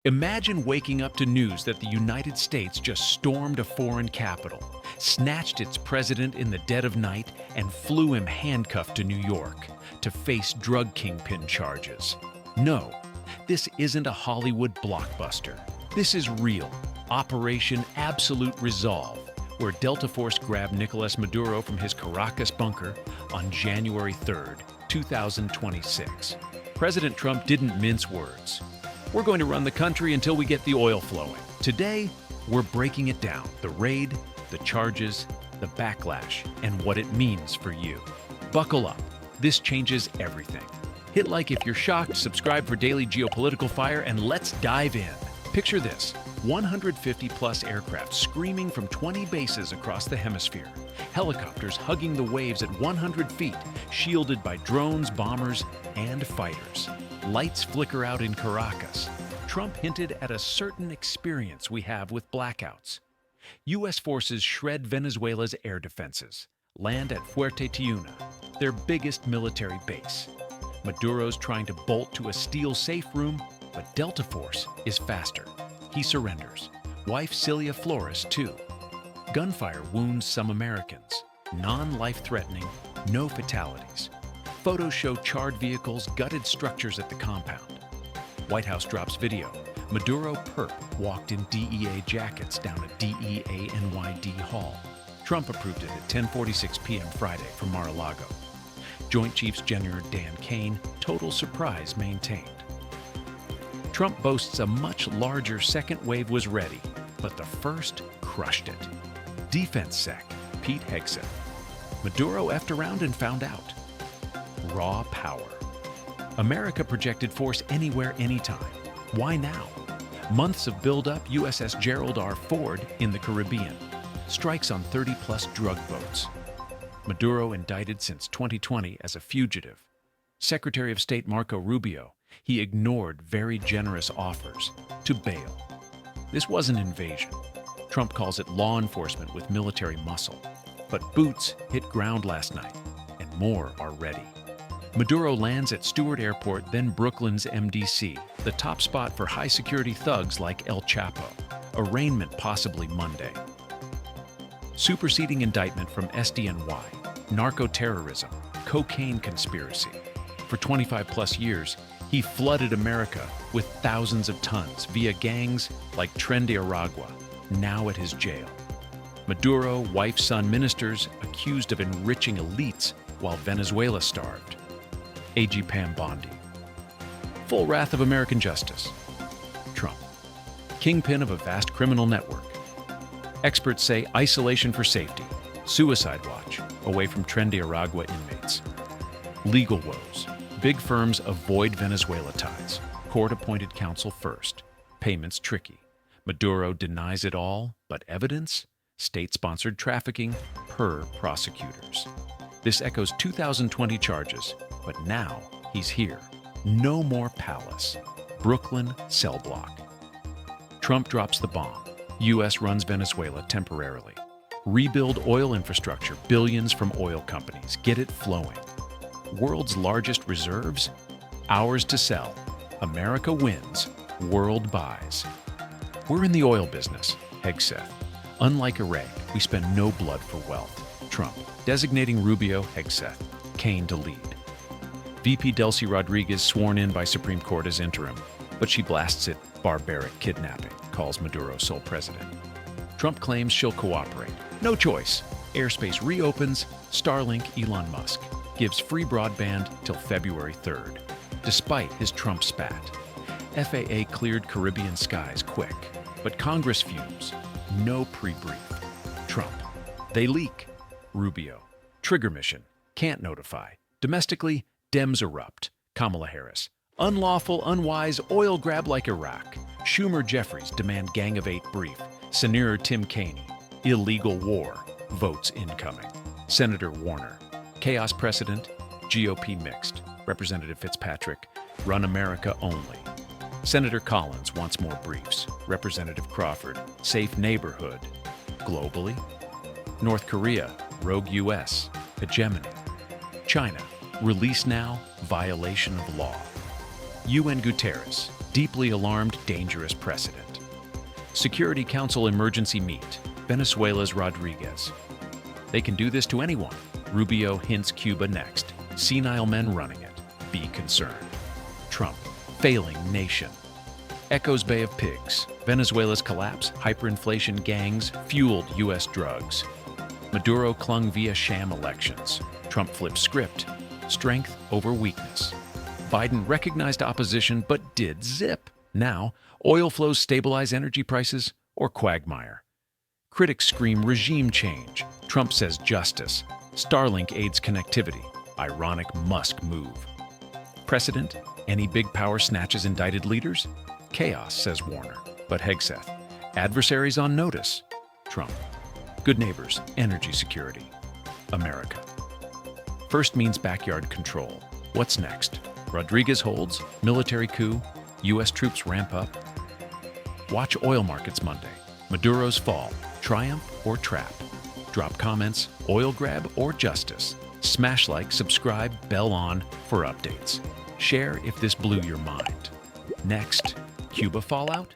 Imagine waking up to news that the United States just stormed a foreign capital, snatched its president in the dead of night, and flew him handcuffed to New York to face drug kingpin charges. No, this isn't a Hollywood blockbuster. This is real. Operation Absolute Resolve, where Delta Force grabbed Nicolás Maduro from his Caracas bunker on January 3rd, 2026. President Trump didn't mince words. We're going to run the country until we get the oil flowing. Today, we're breaking it down. The raid, the charges, the backlash, and what it means for you. Buckle up. This changes everything. Hit like if you're shocked, subscribe for daily geopolitical fire, and let's dive in. Picture this: 150-plus aircraft screaming from 20 bases across the hemisphere. Helicopters hugging the waves at 100 feet, shielded by drones, bombers, and fighters. Lights flicker out in Caracas. Trump hinted at a certain experience we have with blackouts. U.S. forces shred Venezuela's air defenses, land at Fuerte Tiuna, their biggest military base. Maduro's trying to bolt to a steel safe room, but Delta Force is faster. He surrenders. Wife Cilia Flores, too. Gunfire wounds some Americans. Non-life-threatening, no fatalities. Photos show charred vehicles, gutted structures at the compound. White House drops video. Maduro perp walked in DEA jackets down a DEA NYD hall. Trump approved it at 10:46 p.m. Friday from Mar-a-Lago. Joint Chiefs General Dan Kane, total surprise maintained. Trump boasts a much larger second wave was ready, but the first crushed it. Defense Sec Pete Hegseth. Maduro effed around and found out. Raw power. America projected force anywhere, anytime. Why now? Months of buildup. USS Gerald R. Ford in the Caribbean. Strikes on 30-plus drug boats. Maduro indicted since 2020 as a fugitive. Secretary of State Marco Rubio, he ignored very generous offers to bail. This wasn't invasion. Trump calls it law enforcement with military muscle. But boots hit ground last night, and more are ready. Maduro lands at Stewart Airport, then Brooklyn's MDC, the top spot for high-security thugs like El Chapo. Arraignment possibly Monday. Superseding indictment from SDNY, narco-terrorism, cocaine conspiracy. For 25-plus years, he flooded America with thousands of tons via gangs like Tren de Aragua, now at his jail. Maduro, wife, son, ministers accused of enriching elites while Venezuela starved. AG Pam Bondi. Full wrath of American justice. Trump. Kingpin of a vast criminal network. Experts say isolation for safety. Suicide watch, away from Tren de Aragua inmates. Legal woes. Big firms avoid Venezuela ties. Court-appointed counsel first. Payments tricky. Maduro denies it all, but evidence? State-sponsored trafficking per prosecutors. This echoes 2020 charges, but now he's here. No more palace. Brooklyn cell block. Trump drops the bomb. U.S. runs Venezuela temporarily. Rebuild oil infrastructure, billions from oil companies. Get it flowing. World's largest reserves? Ours to sell. America wins. World buys. We're in the oil business, Hegseth. Unlike Iraq, we spend no blood for wealth. Trump, designating Rubio, Hegseth, Kane to lead. VP Delcy Rodriguez sworn in by Supreme Court as interim, but she blasts it barbaric kidnapping, calls Maduro sole president. Trump claims she'll cooperate. No choice. Airspace reopens. Starlink Elon Musk gives free broadband till February 3rd, despite his Trump spat. FAA cleared Caribbean skies quick, but Congress fumes. No pre-brief. Trump. They leak. Rubio. Trigger mission. Can't notify. Domestically, Dems erupt. Kamala Harris. Unlawful, unwise, oil grab like Iraq. Schumer Jeffries demand Gang of Eight brief. Senator Tim Kaine. Illegal war. Votes incoming. Senator Warner. Chaos precedent. GOP mixed. Representative Fitzpatrick. Run America only. Senator Collins wants more briefs. Representative Crawford. Safe neighborhood. Globally. North Korea. Rogue U.S. Hegemony. China. Release now. Violation of law. UN Guterres. Deeply alarmed, dangerous precedent. Security Council emergency meet. Venezuela's Rodriguez. They can do this to anyone. Rubio hints Cuba next. Senile men running it. Be concerned. Trump, failing nation. Echoes Bay of Pigs. Venezuela's collapse, hyperinflation gangs, fueled U.S. drugs. Maduro clung via sham elections. Trump flipped script. Strength over weakness. Biden recognized opposition but did zip. Now, oil flows stabilize energy prices or quagmire. Critics scream regime change. Trump says justice. Starlink aids connectivity. Ironic Musk move. Precedent? Any big power snatches indicted leaders? Chaos, says Warner. But Hegseth. Adversaries on notice. Trump. Good neighbors. Energy security. America. First means backyard control. What's next? Rodriguez holds. Military coup. U.S. troops ramp up. Watch oil markets Monday. Maduro's fall. Triumph or trap? Drop comments. Oil grab or justice? Smash like, subscribe, bell on for updates. Share if this blew your mind. Next, Cuba fallout?